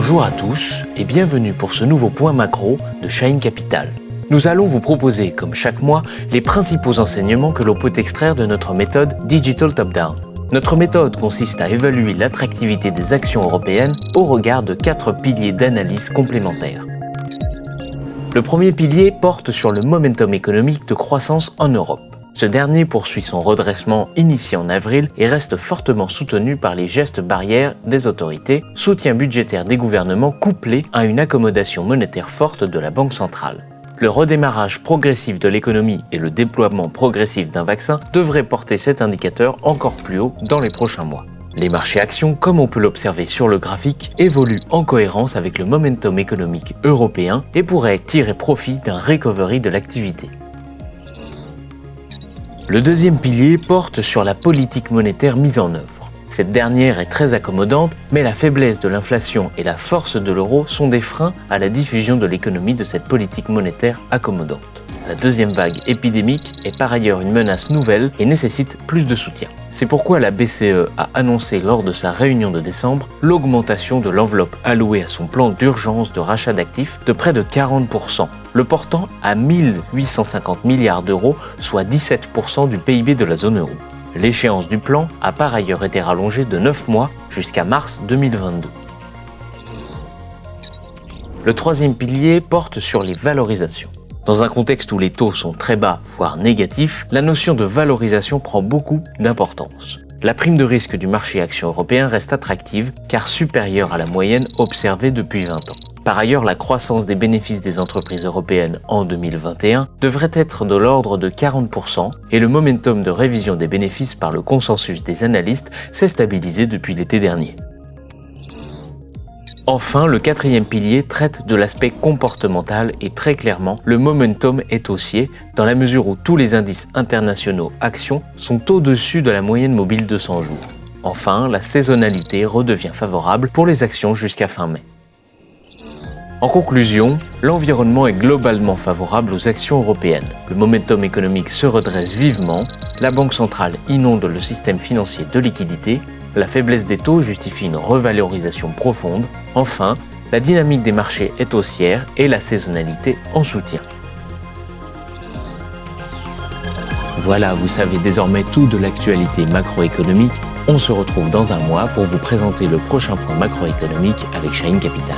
Bonjour à tous et bienvenue pour ce nouveau point macro de Shine Capital. Nous allons vous proposer, comme chaque mois, les principaux enseignements que l'on peut extraire de notre méthode Digital Top-Down. Notre méthode consiste à évaluer l'attractivité des actions européennes au regard de 4 piliers d'analyse complémentaires. Le premier pilier porte sur le momentum économique de croissance en Europe. Ce dernier poursuit son redressement initié en avril et reste fortement soutenu par les gestes barrières des autorités, soutien budgétaire des gouvernements couplé à une accommodation monétaire forte de la Banque centrale. Le redémarrage progressif de l'économie et le déploiement progressif d'un vaccin devraient porter cet indicateur encore plus haut dans les prochains mois. Les marchés actions, comme on peut l'observer sur le graphique, évoluent en cohérence avec le momentum économique européen et pourraient tirer profit d'un recovery de l'activité. Le deuxième pilier porte sur la politique monétaire mise en œuvre. Cette dernière est très accommodante, mais la faiblesse de l'inflation et la force de l'euro sont des freins à la diffusion de l'économie de cette politique monétaire accommodante. La deuxième vague épidémique est par ailleurs une menace nouvelle et nécessite plus de soutien. C'est pourquoi la BCE a annoncé lors de sa réunion de décembre l'augmentation de l'enveloppe allouée à son plan d'urgence de rachat d'actifs de près de 40%, le portant à 1 850 milliards d'euros, soit 17% du PIB de la zone euro. L'échéance du plan a par ailleurs été rallongée de 9 mois jusqu'à mars 2022. Le troisième pilier porte sur les valorisations. Dans un contexte où les taux sont très bas, voire négatifs, la notion de valorisation prend beaucoup d'importance. La prime de risque du marché action européen reste attractive car supérieure à la moyenne observée depuis 20 ans. Par ailleurs, la croissance des bénéfices des entreprises européennes en 2021 devrait être de l'ordre de 40% et le momentum de révision des bénéfices par le consensus des analystes s'est stabilisé depuis l'été dernier. Enfin, le quatrième pilier traite de l'aspect comportemental et très clairement, le momentum est haussier dans la mesure où tous les indices internationaux actions sont au-dessus de la moyenne mobile de 100 jours. Enfin, la saisonnalité redevient favorable pour les actions jusqu'à fin mai. En conclusion, l'environnement est globalement favorable aux actions européennes. Le momentum économique se redresse vivement, la Banque centrale inonde le système financier de liquidités, la faiblesse des taux justifie une revalorisation profonde. Enfin, la dynamique des marchés est haussière et la saisonnalité en soutien. Voilà, vous savez désormais tout de l'actualité macroéconomique. On se retrouve dans un mois pour vous présenter le prochain point macroéconomique avec Shine Capital.